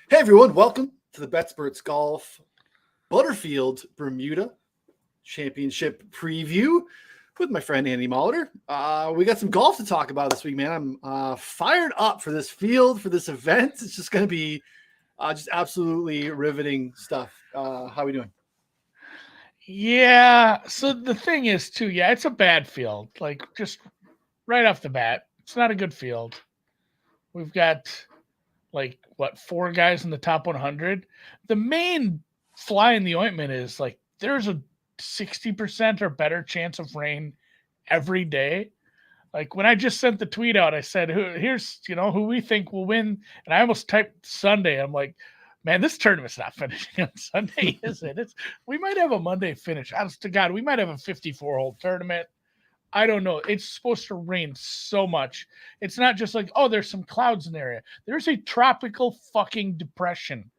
Hey everyone, welcome to the BetSperts Golf Butterfield Bermuda Championship preview with my friend Andy Molitor. We got some golf to talk about this week, man. I'm fired up for this field, for this event. It's just going to be just absolutely riveting stuff. How are we doing? Yeah. So the thing is, too, it's a bad field. Like, just right off the bat, it's not a good field. We've got, four guys in the top 100. The main fly in the ointment is, there's a 60% or better chance of rain every day. Like, when I just sent the tweet out, I said, here's, who we think will win. And I almost typed Sunday. I'm like, man, this tournament's not finishing on Sunday, is it? We might have a Monday finish. Honest to God, we might have a 54-hole tournament. I don't know. It's supposed to rain so much. It's not just like, oh, there's some clouds in the area. There's a tropical fucking depression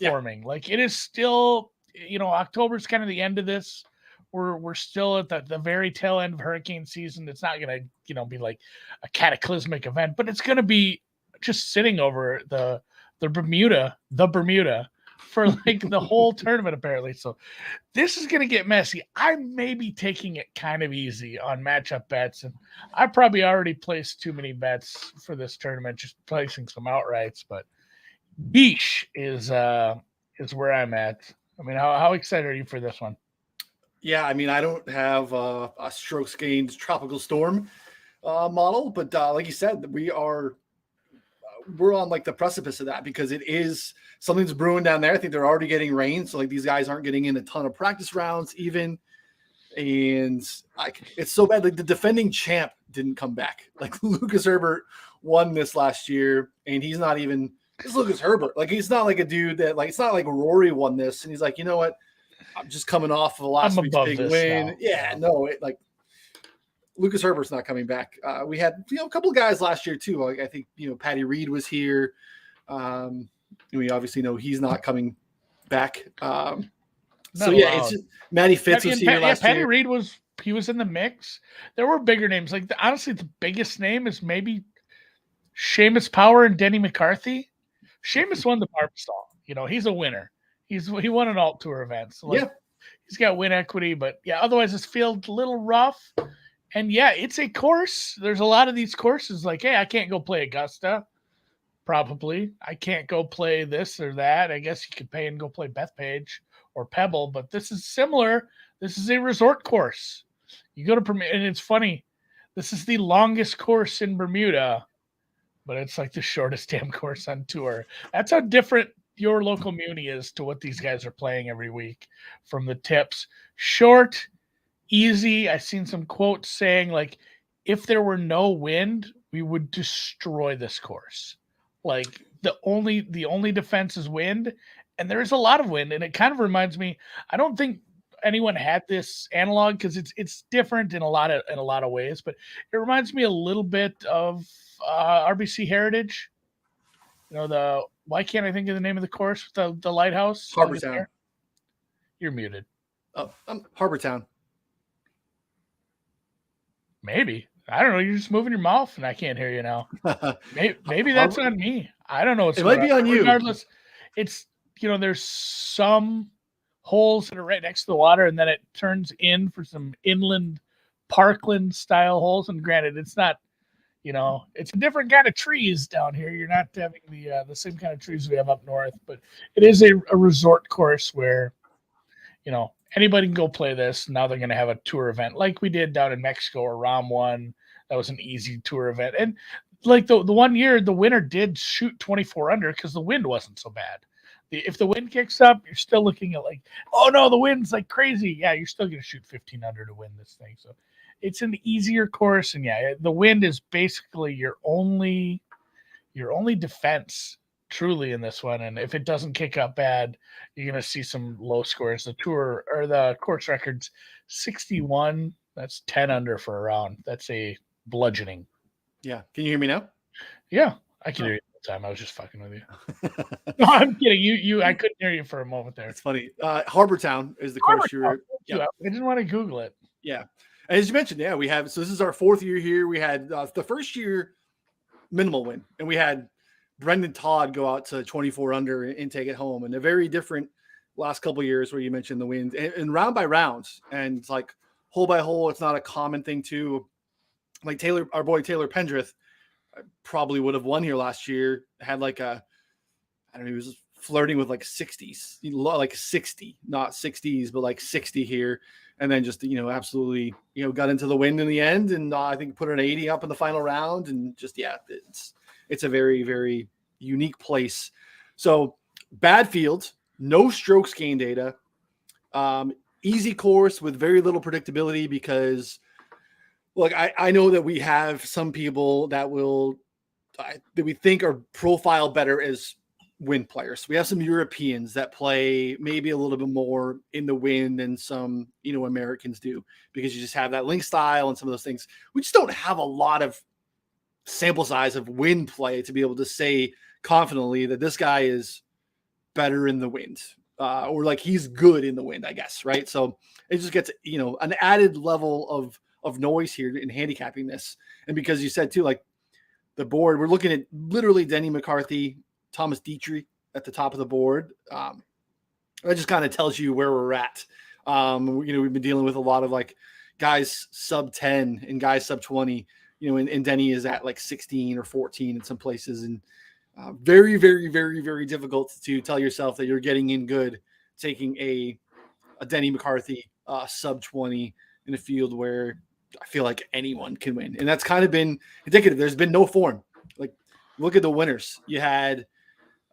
forming. Like, it is still, October's kind of the end of this. We're still at the very tail end of hurricane season. It's not gonna, be like a cataclysmic event, but it's gonna be just sitting over the Bermuda for like the whole tournament apparently. So this is gonna get messy. I may be taking it kind of easy on matchup bets, and I probably already placed too many bets for this tournament, just placing some outrights. But Beach is where I'm at. I mean, how excited are you for this one? Yeah, I mean, I don't have a strokes gained tropical storm model, but like you said, we're on like the precipice of that because it is something's brewing down there. I think they're already getting rain, so like these guys aren't getting in a ton of practice rounds even, and it's so bad. Like the defending champ didn't come back. Like Lucas Herbert won this last year, and he's not even. It's Lucas Herbert. Like he's not like a dude that like it's not like Rory won this, and he's like, you know what? I'm just coming off of the last week's big win. Now. Yeah, no, Lucas Herbert's not coming back. We had a couple of guys last year too. I think Patty Reed was here. We obviously know he's not coming back. It's just, Matty Fitz was here last year. Patty Reed was in the mix. There were bigger names. Like honestly, the biggest name is maybe Seamus Power and Denny McCarthy. Seamus won the Barbastall. He's a winner. He won an alt tour event. So he's got win equity, but otherwise this field's a little rough. And it's a course. There's a lot of these courses like, hey, I can't go play Augusta. Probably. I can't go play this or that. I guess you could pay and go play Bethpage or Pebble, but this is similar. This is a resort course. You go to Bermuda, and it's funny. This is the longest course in Bermuda, but it's like the shortest damn course on tour. That's how different your local muni is to what these guys are playing every week from the tips. Short, easy. I've seen some quotes saying like, if there were no wind, we would destroy this course. Like the only defense is wind, and there is a lot of wind. And it kind of reminds me, I don't think anyone had this analog because it's different in a lot of ways, but it reminds me a little bit of RBC Heritage. Why can't I think of the name of the course? The lighthouse? Harbor Town. You're muted. Oh, Harbor Town. Maybe. I don't know. You're just moving your mouth and I can't hear you now. Maybe that's on me. I don't know. It might be on you. Regardless, it's, there's some holes that are right next to the water and then it turns in for some inland parkland style holes. And granted, it's not, it's a different kind of trees down here. You're not having the same kind of trees we have up north, but it is a resort course where, anybody can go play this. Now they're going to have a tour event like we did down in Mexico or Ram one. That was an easy tour event. And like the 1 year, the winner did shoot 24 under because the wind wasn't so bad. If the wind kicks up, you're still looking at like, oh no, the wind's like crazy. Yeah, you're still going to shoot 15 under to win this thing. So it's an easier course, and the wind is basically your only defense truly in this one. And if it doesn't kick up bad, you're going to see some low scores. The tour or the course record's 61. That's 10 under for a round. That's a bludgeoning. Yeah. Can you hear me now? Yeah, I can hear you all the time. I was just fucking with you. No, I'm kidding. You. I couldn't hear you for a moment there. It's funny. Harbor Town is the course you're. Yeah. I didn't want to Google it. Yeah. As you mentioned, we have. So this is our fourth year here. We had the first year minimal win, and we had Brendan Todd go out to 24 under and take it home. And a very different last couple of years where you mentioned the wind and round by round and it's like hole by hole. It's not a common thing too. Like Taylor, our boy Taylor Pendrith probably would have won here last year. Had like I don't know, he was flirting with like 60s, like 60, not 60s, but like 60 here. And then just, absolutely, got into the wind in the end. And I think put an 80 up in the final round and just, it's a very, very unique place. So bad field, no strokes gain data, easy course with very little predictability because look, I know that we have some people that we think are profile better as wind players. We have some Europeans that play maybe a little bit more in the wind than some, Americans do because you just have that link style and some of those things. We just don't have a lot of sample size of wind play to be able to say confidently that this guy is better in the wind or like he's good in the wind, I guess. Right. So it just gets, an added level of noise here in handicapping this. And because you said too, like the board, we're looking at literally Denny McCarthy, Thomas Dietrich at the top of the board. That just kind of tells you where we're at. We've been dealing with a lot of like guys sub 10 and guys sub 20, and Denny is at like 16 or 14 in some places. And very, very, very, very difficult to tell yourself that you're getting in good, taking a Denny McCarthy sub 20 in a field where I feel like anyone can win. And that's kind of been indicative. There's been no form. Like look at the winners. You had,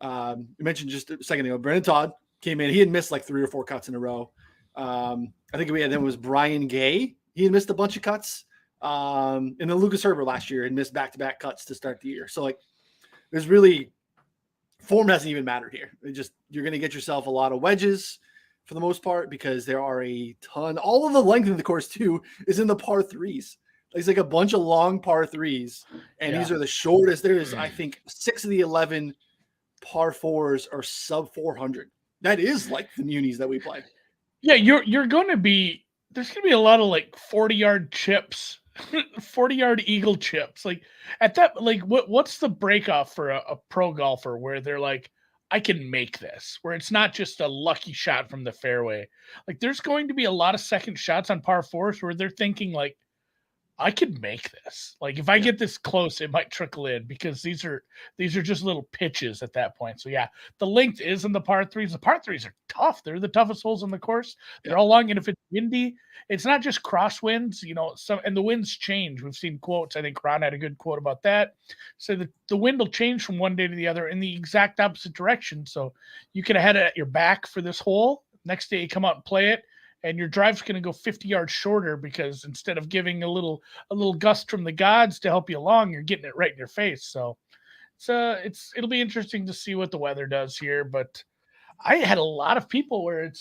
you mentioned just a second ago, Brendan Todd came in. He had missed like 3 or 4 cuts in a row. I think then it was Brian Gay. He had missed a bunch of cuts. And then Lucas Herbert last year had missed back-to-back cuts to start the year. So like there's really form doesn't even matter here. You're going to get yourself a lot of wedges for the most part because there are a ton. All of the length of the course too is in the par threes. It's like a bunch of long par threes. And these are the shortest. There is, I think, 6 of the 11 par fours are sub 400. That is like the munis that we play. Yeah, there's going to be a lot of like 40-yard chips, 40-yard eagle chips. Like at that, like what's the breakoff for a pro golfer where they're like, I can make this, where it's not just a lucky shot from the fairway. Like there's going to be a lot of second shots on par fours where they're thinking like, I could make this. Like if I get this close, it might trickle in because these are just little pitches at that point. So yeah, the length is in the par threes. The par threes are tough. They're the toughest holes on the course. They're all long. And if it's windy, it's not just crosswinds, and the winds change. We've seen quotes. I think Ron had a good quote about that. So the wind will change from one day to the other in the exact opposite direction. So you could have had it at your back for this hole. Next day you come out and play it. And your drive's going to go 50 yards shorter because instead of giving a little gust from the gods to help you along, you're getting it right in your face. So it'll be interesting to see what the weather does here. But I had a lot of people where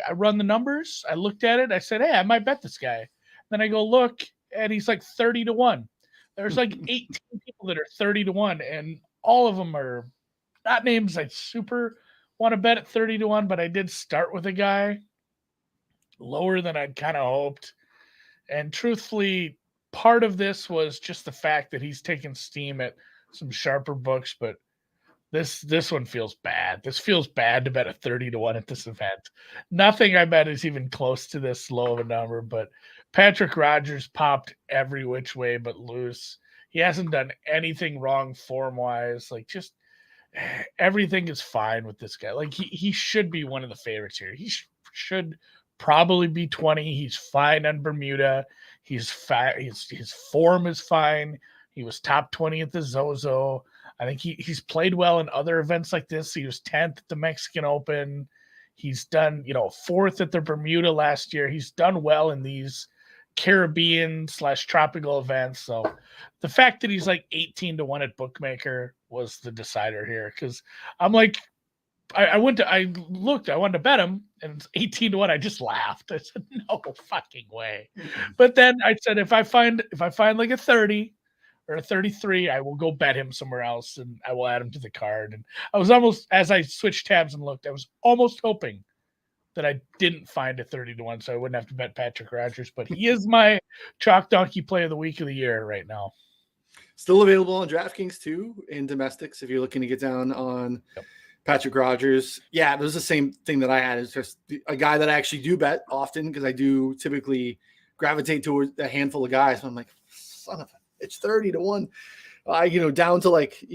I run the numbers, I looked at it, I said, hey, I might bet this guy. Then I go look, and he's like 30-1. There's like 18 people that are 30-1, and all of them are not names I super want to bet at 30-1, but I did start with a guy lower than I'd kind of hoped. And truthfully, part of this was just the fact that he's taken steam at some sharper books, but this one feels bad. This feels bad to bet a 30-1 at this event. Nothing I bet is even close to this low of a number, but Patrick Rodgers popped every which way but loose. He hasn't done anything wrong form-wise. Like just everything is fine with this guy. Like he should be one of the favorites here. He should probably be 20. He's fine on Bermuda. He's fine. His form is fine. He was top 20 at the Zozo. I think he's played well in other events like this. He was 10th at the Mexican Open. He's done, 4th at the Bermuda last year. He's done well in these Carribean / tropical events. So the fact that he's like 18-1 at Bookmaker was the decider here. Cause I'm like, I wanted to bet him, and it's 18-1. I just laughed. I said, no fucking way. But then I said, if I find like a 30 or a 33, I will go bet him somewhere else and I will add him to the card. And I was almost, as I switched tabs and looked, I was almost hoping that I didn't find a 30-1 so I wouldn't have to bet Patrick Rodgers. But he is my chalk donkey play of the week of the year right now. Still available on DraftKings too in domestics if you're looking to get down on Patrick Rodgers. Yeah, it was the same thing that I had. It's just a guy that I actually do bet often because I do typically gravitate towards a handful of guys. And I'm like, son of a, it's 30-1. Down to like,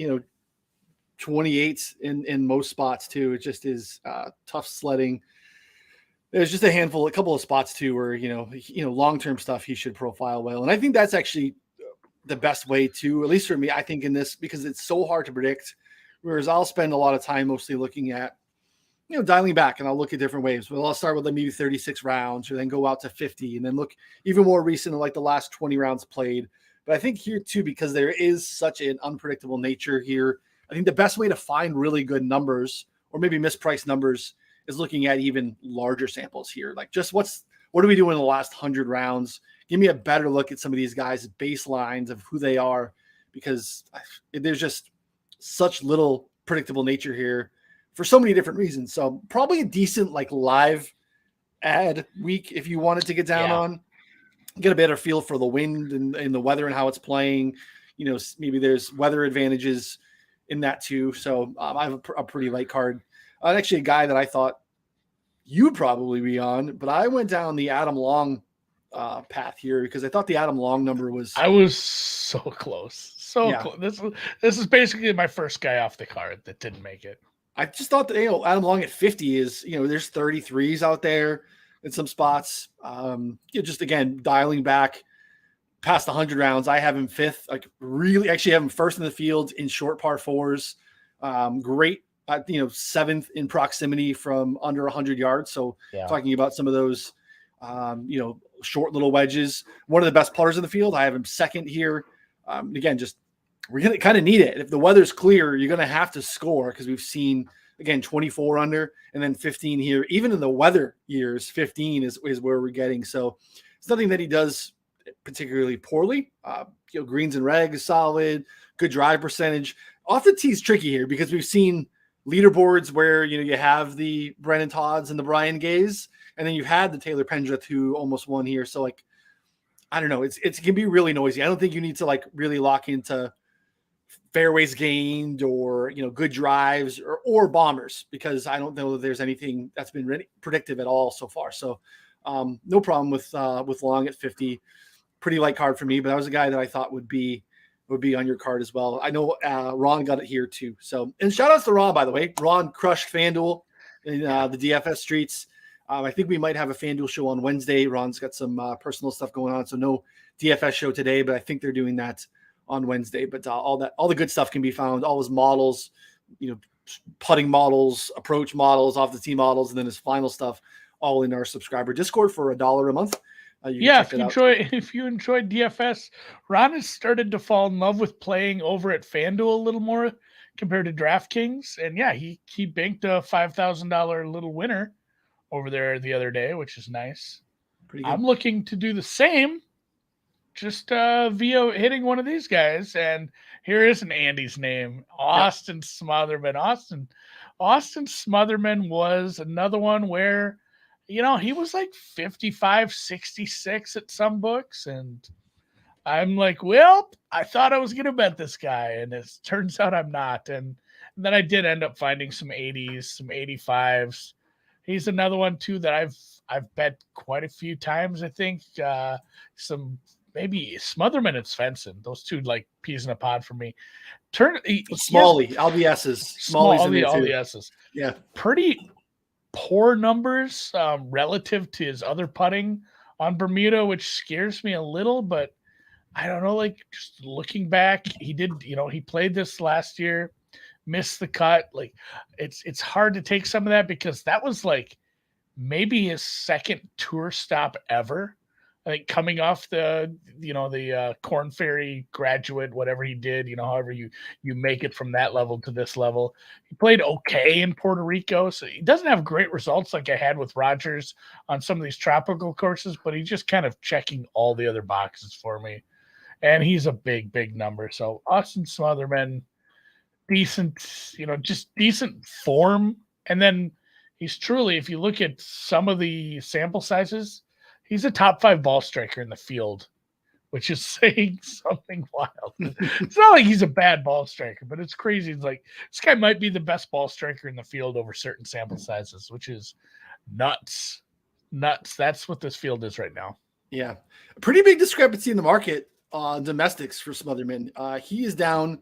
28 in most spots too. It just is tough sledding. There's just a couple of spots too where, long-term stuff he should profile well. And I think that's actually the best way to, at least for me, I think in this, because it's so hard to predict. Whereas I'll spend a lot of time mostly looking at, dialing back, and I'll look at different waves. Well, I'll start with maybe 36 rounds, or then go out to 50, and then look even more recent, like the last 20 rounds played. But I think here too, because there is such an unpredictable nature here, I think the best way to find really good numbers, or maybe mispriced numbers, is looking at even larger samples here. Like just what do we do in the last 100 rounds? Give me a better look at some of these guys' baselines of who they are, because there's just such little predictable nature here for so many different reasons. So probably a decent like live ad week if you wanted to get down on, get a better feel for the wind and the weather and how it's playing. Maybe there's weather advantages in that too. So I have a pretty light card. Actually a guy that I thought you'd probably be on, but I went down the Adam Long path here because I thought the Adam Long number was. I was so close. Close. This is basically my first guy off the card that didn't make it. I just thought that Adam Long at 50 is, there's 33s out there in some spots. Just again dialing back past 100 rounds. I have him fifth. Like really, actually have him first in the field in short par fours. Great, seventh in proximity from under 100 yards. So talking about some of those, short little wedges. One of the best putters in the field. I have him second here. Again, just we're going to kind of need it. If the weather's clear, you're going to have to score because we've seen, again, 24 under and then 15 here. Even in the weather years, 15 is where we're getting. So it's nothing that he does particularly poorly. Greens and regs, solid, good drive percentage. Off the tee's tricky here because we've seen leaderboards where, you have the Brennan Todds and the Brian Gays, and then you had the Taylor Pendrith who almost won here. So like, I don't know. It can be really noisy. I don't think you need to like really lock into fairways gained or, good drives or bombers, because I don't know that there's anything that's been really predictive at all so far. So no problem with Long at 50. Pretty light card for me, but that was a guy that I thought would be on your card as well. I know Ron got it here too. So, and shout outs to Ron, by the way. Ron crushed FanDuel in the DFS streets. I think we might have a FanDuel show on Wednesday. Ron's got some personal stuff going on, so no DFS show today, but I think they're doing that on Wednesday. But all the good stuff can be found, all his models, putting models, approach models, off the tee models, and then his final stuff, all in our subscriber Discord for $1 a month. If you enjoyed DFS, Ron has started to fall in love with playing over at FanDuel a little more compared to DraftKings, and he banked a $5,000 little winner over there the other day, which is nice. I'm looking to do the same, just via hitting one of these guys. And here is an Andy's name, Austin Smotherman. Austin Smotherman was another one where, he was like 55, 66 at some books. And I'm like, well, I thought I was going to bet this guy. And it turns out I'm not. And then I did end up finding some 80s, some 85s. He's another one too that I've bet quite a few times. I think some maybe Smotherman and Svensson, those two like peas in a pod for me. Smalley, LBSs, Smalley's in there too. All the S's. Yeah, pretty poor numbers relative to his other putting on Bermuda, which scares me a little. But I don't know. Like just looking back, he did. He played this last year. Missed the cut. Like it's hard to take some of that because that was like maybe his second tour stop ever. I think coming off the Korn Ferry graduate, whatever he did, however you make it from that level to this level. He played okay in Puerto Rico, so he doesn't have great results like I had with Rodgers on some of these tropical courses, but he's just kind of checking all the other boxes for me. And he's a big, big number. So Austin Smotherman, decent, just decent form. And then he's truly, if you look at some of the sample sizes, he's a top 5 ball striker in the field which is saying something wild. It's not like he's a bad ball striker, but it's crazy. It's like this guy might be the best ball striker in the field over certain sample sizes, which is nuts. Nuts. That's what this field is right now. Yeah. A pretty big discrepancy in the market on domestics for Smotherman. He is down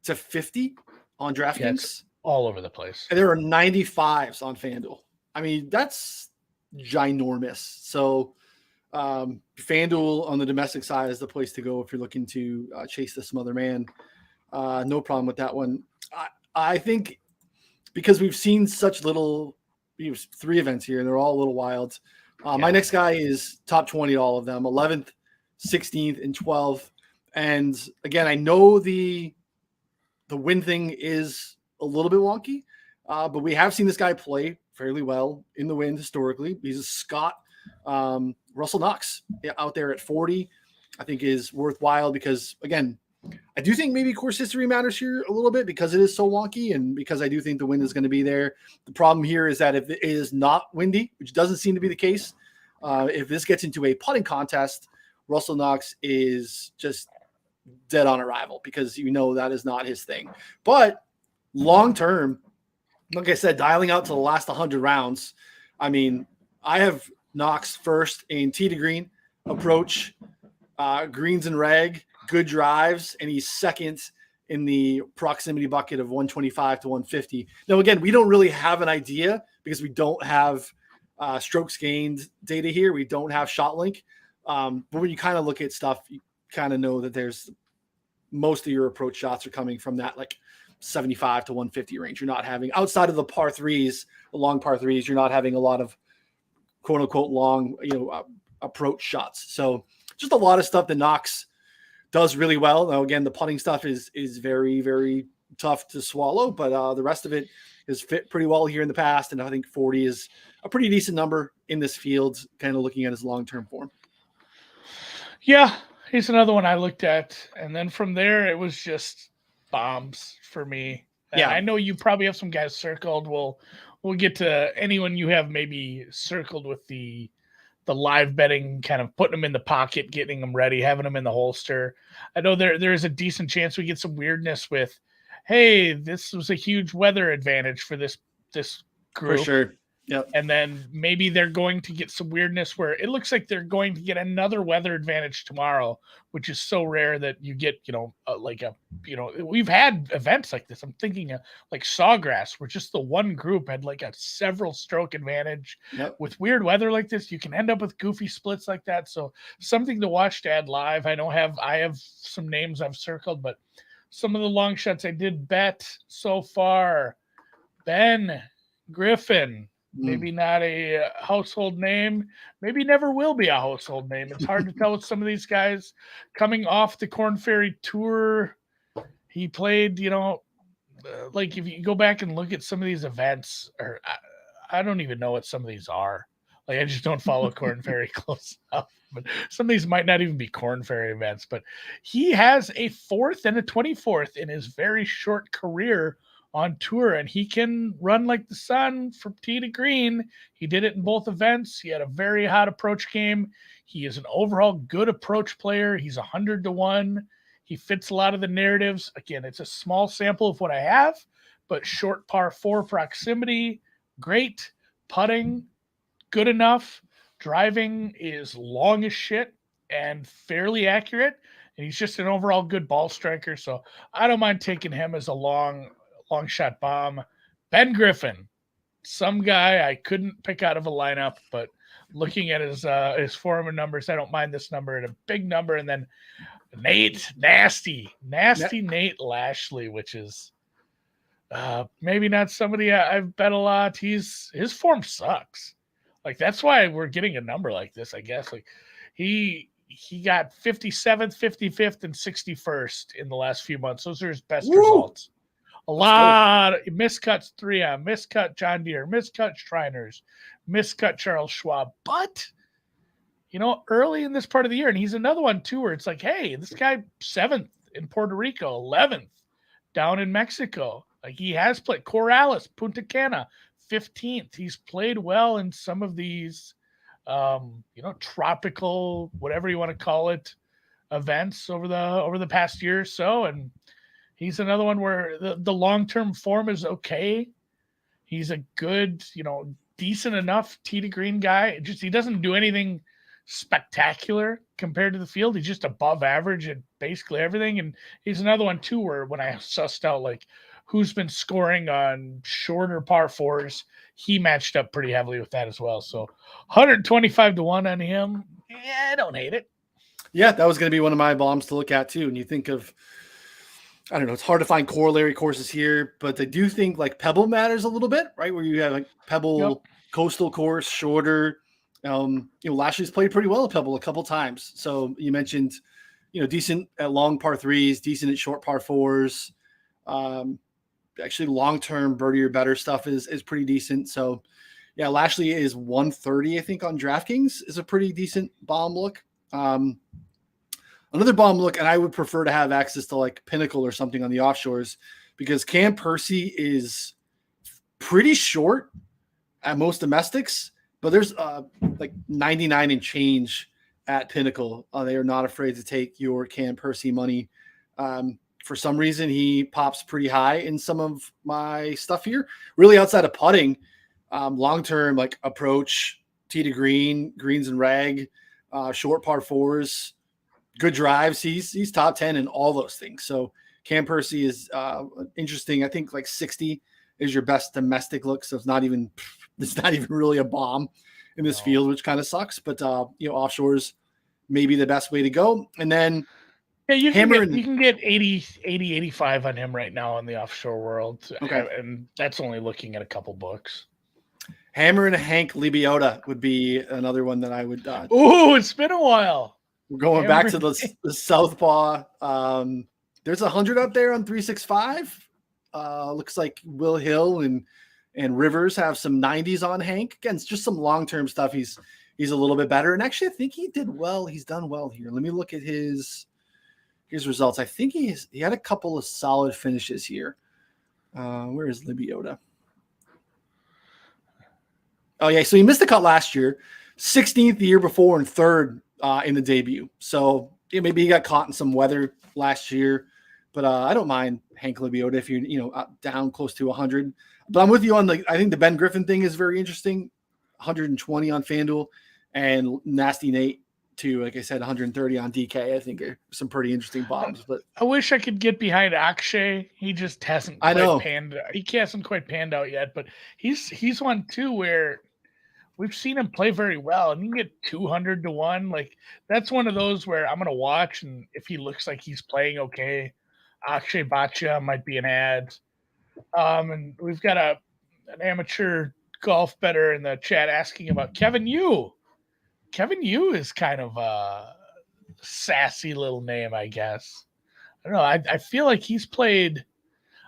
to 50 on DraftKings. Yeah, it's all over the place. And there are 95s on FanDuel. I mean, that's ginormous. So FanDuel on the domestic side is the place to go if you're looking to chase the Smotherman. No problem with that one. I think because we've seen such little, 3 events here, and they're all a little wild. My next guy is top 20, all of them, 11th, 16th, and 12th. And again, I know the win thing is a little bit wonky, but we have seen this guy play fairly well in the wind historically. He's a Scott. Russell Knox out there at 40, I think is worthwhile because, again, I do think maybe course history matters here a little bit because it is so wonky and because I do think the wind is going to be there. The problem here is that if it is not windy, which doesn't seem to be the case, if this gets into a putting contest, Russell Knox is just dead on arrival because that is not his thing. But long term, like I said, dialing out to the last 100 rounds, I mean, I have Knox first in tee to green approach, greens and reg, good drives, and he's second in the proximity bucket of 125 to 150. Now, again, we don't really have an idea because we don't have strokes gained data here. We don't have shot link. But when you kind of look at stuff, you kind of know that there's most of your approach shots are coming from that like 75 to 150 range. You're not having outside of the par threes, the long par threes, you're not having a lot of quote unquote long, approach shots. So just a lot of stuff that Knox does really well. Now, again, the putting stuff is very, very tough to swallow, but the rest of it has fit pretty well here in the past. And I think 40 is a pretty decent number in this field, kind of looking at his long-term form. Yeah, he's another one I looked at. And then from there, it was just bombs for me. And I know you probably have some guys circled. We'll get to anyone you have maybe circled with the live betting, kind of putting them in the pocket, getting them ready, having them in the holster. I know there is a decent chance we get some weirdness with, hey, this was a huge weather advantage for this group. For sure. Yep. And then maybe they're going to get some weirdness where it looks like they're going to get another weather advantage tomorrow, which is so rare that you get, we've had events like this. I'm thinking of like Sawgrass, where just the one group had like a several stroke advantage. Yep. With weird weather like this, you can end up with goofy splits like that. So something to watch to add live. I have some names I've circled, but some of the long shots I did bet so far, Ben Griffin. Maybe not a household name. Maybe never will be a household name. It's hard to tell with some of these guys coming off the Korn Ferry Tour. He played, like if you go back and look at some of these events, or I don't even know what some of these are. Like I just don't follow Korn Ferry close enough. But some of these might not even be Korn Ferry events. But he has a 4th and a 24th in his very short career on tour, and he can run like the sun from tee to green. He did it in both events. He had a very hot approach game. He is an overall good approach player. He's 100 to 1. He fits a lot of the narratives. Again, it's a small sample of what I have, but short par 4 proximity, great. Putting, good enough. Driving is long as shit and fairly accurate. And he's just an overall good ball striker. So I don't mind taking him as a long shot bomb. Ben Griffin, some guy I couldn't pick out of a lineup, but looking at his form and numbers, I don't mind this number and a big number. And then nasty Nate Lashley, which is maybe not somebody I've bet a lot. His form sucks. Like that's why we're getting a number like this, I guess. Like he got 57th, 55th, and 61st in the last few months. Those are his best results. A lot of miscuts, 3M, miscut John Deere, miscut Shriners, miscut Charles Schwab. But, early in this part of the year, and he's another one too, where it's like, hey, this guy 7th in Puerto Rico, 11th down in Mexico. Like he has played Corrales, Punta Cana, 15th. He's played well in some of these, tropical, whatever you want to call it, events over the past year or so, and he's another one where the long-term form is okay. He's a good, decent enough tee to green guy. Just he doesn't do anything spectacular compared to the field. He's just above average at basically everything. And he's another one too, where when I sussed out like who's been scoring on shorter par fours, he matched up pretty heavily with that as well. So 125 to 1 on him. Yeah, I don't hate it. Yeah, that was going to be one of my bombs to look at too. And you think of, I don't know, it's hard to find corollary courses here, but I do think like Pebble matters a little bit, right? Where you have like Pebble coastal course, shorter. Lashley's played pretty well at Pebble a couple times. So you mentioned, decent at long par threes, decent at short par fours. Actually, long-term birdie or better stuff is pretty decent. So, yeah, Lashley is 130, I think, on DraftKings is a pretty decent bomb look. Another bomb look, and I would prefer to have access to like Pinnacle or something on the offshores because Cam Percy is pretty short at most domestics, but there's like 99 and change at Pinnacle. They are not afraid to take your Cam Percy money. For some reason, he pops pretty high in some of my stuff here. Really outside of putting, long-term like approach, tee to green, greens and rag, short par fours, good drives. He's top 10 in all those things. So Cam Percy is interesting. I think like 60 is your best domestic look. So it's not even really a bomb in this field, which kind of sucks. But offshores may be the best way to go. And then you can get 80, 85 on him right now in the offshore world. Okay. And that's only looking at a couple books. Hammer and Hank Libiota would be another one that I would. It's been a while. We're going back to the Southpaw. There's 100 up there on 365. Looks like Will Hill and Rivers have some 90s on Hank. Again, it's just some long-term stuff. He's a little bit better. And actually, I think he did well. He's done well here. Let me look at his results. I think he had a couple of solid finishes here. Where is Libiota? Oh, yeah. So he missed the cut last year, 16th the year before, and third in the debut. So maybe he got caught in some weather last year. But I don't mind Hank Libiota if you're down close to 100. But I'm with you on I think the Ben Griffin thing is very interesting. 120 on FanDuel and Nasty Nate to, like I said, 130 on DK. I think are some pretty interesting bombs. But I wish I could get behind Akshay. He just hasn't he hasn't quite panned out yet, but he's one too where we've seen him play very well, and you can get 200 to 1. Like that's one of those where I'm gonna watch, and if he looks like he's playing okay, Akshay Bhatia might be an ad. And we've got an amateur golf bettor in the chat asking about Kevin Yu. Kevin Yu is kind of a sassy little name, I guess. I don't know. I feel like he's played.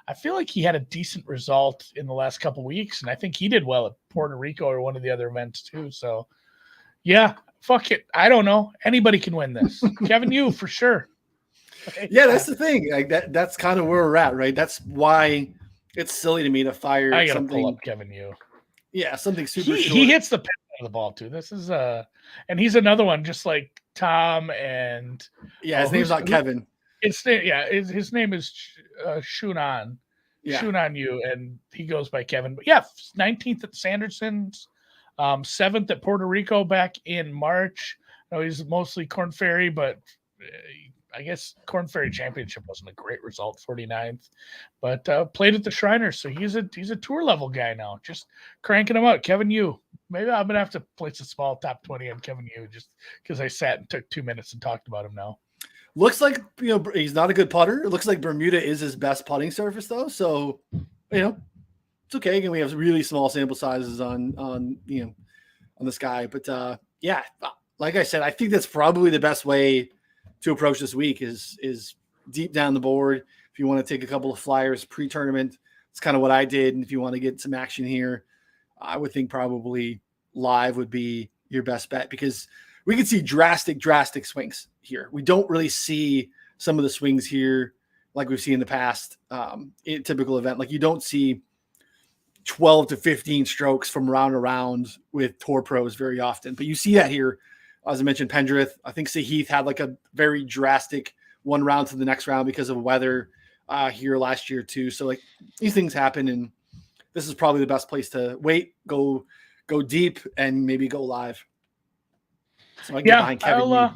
I feel like he had a decent result in the last couple of weeks, and I think he did well at Puerto Rico or one of the other events too. So, yeah, fuck it. I don't know. Anybody can win this. Kevin Yu for sure. Yeah, that's the thing. Like that's kind of where we're at, right? That's why it's silly to me to fire I gotta something. pull up Kevin Yu. Yeah, something super short. He hits the pen of the ball too. This is and he's another one just like Tom and his name's not Kevin. His name is Shunan. Yeah. Shunan Yu, and he goes by Kevin. But yeah, 19th at Sanderson's, 7th at Puerto Rico back in March. No, he's mostly Korn Ferry, but I guess Korn Ferry Championship wasn't a great result, 49th, but played at the Shriners, so he's a tour level guy now, just cranking him out. Kevin Yu, maybe I'm gonna have to place a small top 20 on Kevin Yu just because I sat and took 2 minutes and talked about him now. Looks like he's not a good putter. It looks like Bermuda is his best putting surface though, so it's okay. Again, we have really small sample sizes on this guy, but yeah, like I said, I think that's probably the best way to approach this week is deep down the board. If you want to take a couple of flyers pre-tournament, it's kind of what I did. And if you want to get some action here, I would think probably live would be your best bet because we can see drastic swings here. We don't really see some of the swings here like we've seen in the past in a typical event. Like you don't see 12 to 15 strokes from round to round with tour pros very often, but you see that here As I mentioned, Pendrith. I think Sahith had like a very drastic one round to the next round because of weather here last year too. So like these things happen, and this is probably the best place to wait, go deep, and maybe go live. So I can get behind Kevin.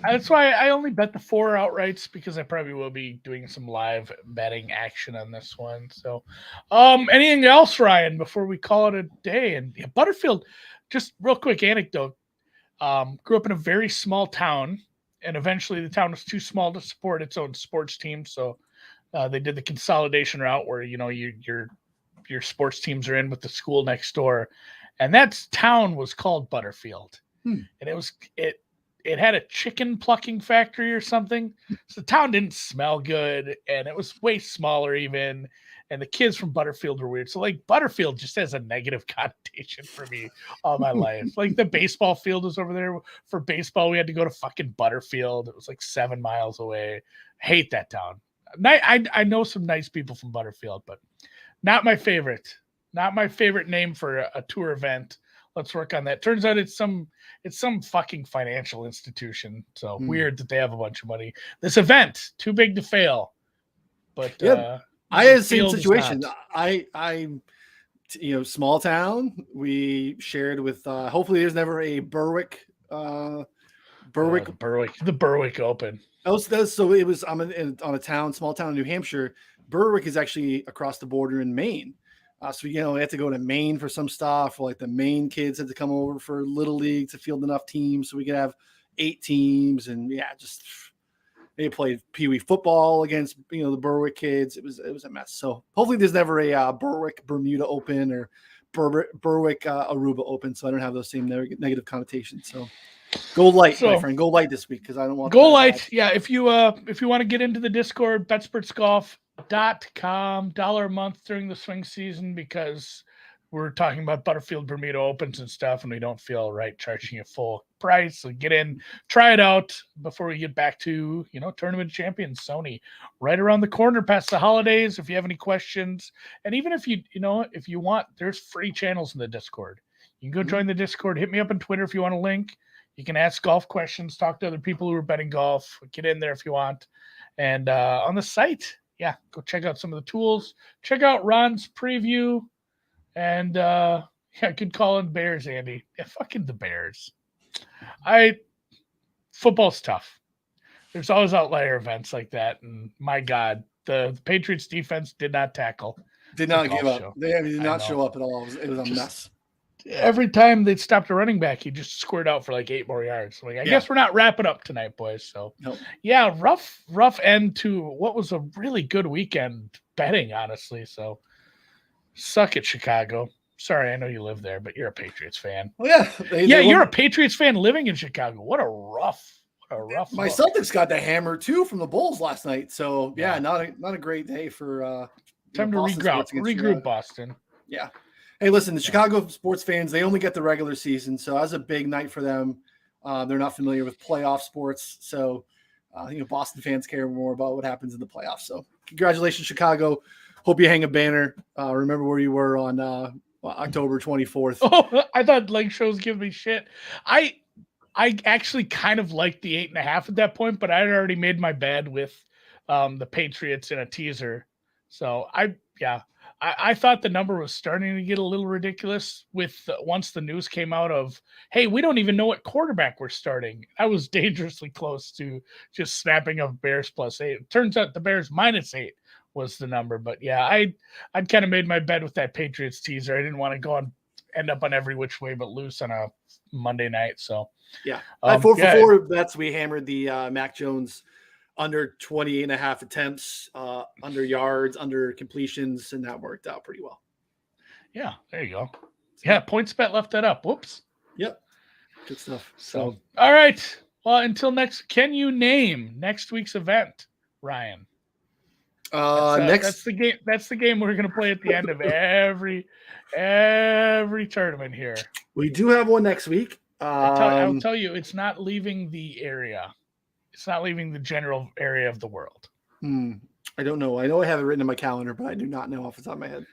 That's why I only bet the 4 outrights, because I probably will be doing some live betting action on this one. So, anything else, Ryan, before we call it a day? And Butterfield, just real quick anecdote. Grew up in a very small town, and eventually the town was too small to support its own sports team. So they did the consolidation route where your sports teams are in with the school next door, and that town was called Butterfield, and it had a chicken plucking factory or something. So the town didn't smell good, and it was way smaller even. And the kids from Butterfield were weird. So like Butterfield just has a negative connotation for me all my life. Like the baseball field was over there for baseball. We had to go to fucking Butterfield. It was like 7 miles away. Hate that town. I know some nice people from Butterfield, but not my favorite. Not my favorite name for a tour event. Let's work on that. Turns out it's some fucking financial institution. So weird that they have a bunch of money. This event, too big to fail. But I had the same situation. I small town. We shared with hopefully there's never a Berwick the Berwick Open. So it was on a small town in New Hampshire. Berwick is actually across the border in Maine. So we had to go to Maine for some stuff. Like the Maine kids had to come over for Little League to field enough teams so we could have 8 teams. And just they played Pee Wee football against the Berwick kids. It was a mess. So hopefully there's never a Berwick Bermuda Open or Berwick Aruba Open, so I don't have those same negative connotations. So go light, my friend. Go light this week because I don't want go light. Yeah, if you want to get into the Discord, betsportsgolf.com, $1 a month during the swing season, because we're talking about Butterfield Bermuda Opens and stuff, and we don't feel right charging you full price. So get in, try it out before we get back to Tournament Champions Sony right around the corner past the holidays. If you have any questions, and even if you want, there's free channels in the Discord. You can go join the Discord. Hit me up on Twitter if you want a link. You can ask golf questions, talk to other people who are betting golf. Get in there if you want. And on the site, go check out some of the tools. Check out Ron's preview. And good call on Bears, Andy. Yeah, fucking the Bears. Football's tough. There's always outlier events like that. And my God, the Patriots defense did not tackle. Did not give up. They did not show up at all. It was a mess. Every time they stopped a running back, he just squared out for like 8 more yards. So I guess we're not wrapping up tonight, boys. So rough end to what was a really good weekend betting, honestly. So suck it, Chicago. Sorry, I know you live there, but you're a Patriots fan. Well, you're a Patriots fan living in Chicago. What a rough. My Celtics got the hammer too from the Bulls last night. So not a great day for time to regroup Boston. Yeah. Hey, listen, the Chicago sports fans, they only get the regular season. So that's a big night for them. They're not familiar with playoff sports. So, Boston fans care more about what happens in the playoffs. So congratulations, Chicago. Hope you hang a banner. Remember where you were on October 24th. Oh, I thought Leg Show's giving me shit. I actually kind of liked the 8.5 at that point, but I had already made my bed with the Patriots in a teaser. So I thought the number was starting to get a little ridiculous once the news came out of, hey, we don't even know what quarterback we're starting. I was dangerously close to just snapping up Bears +8. It turns out the Bears -8 was the number. But I'd kind of made my bed with that Patriots teaser. I didn't want to go and end up on every which way but loose on a Monday night. So 4 for 4 bets. We hammered the Mac Jones under 20.5 attempts, under yards, under completions, and that worked out pretty well. Yeah, there you go. Yeah, PointsBet left that up. Whoops. Yep. Good stuff. So all right. Well, until next, can you name next week's event, Ryan? That's the game. That's the game we're going to play at the end of every tournament here. We do have one next week. I'll tell you, it's not leaving the area. It's not leaving the general area of the world. I don't know. I know I have it written in my calendar, but I do not know off the top of my head.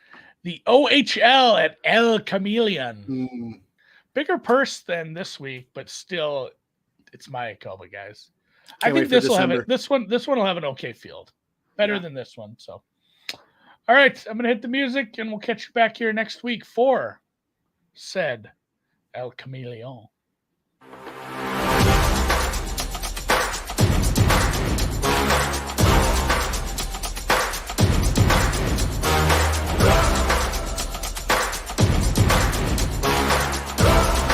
The OHL at El Chameleon. Bigger purse than this week, but still It's Mayakoba, guys. Can't I wait think for this will have December. it. This one will have an okay field, better Yeah. than this one. So, all right, I'm gonna hit the music, and we'll catch you back here next week for said El Chameleon.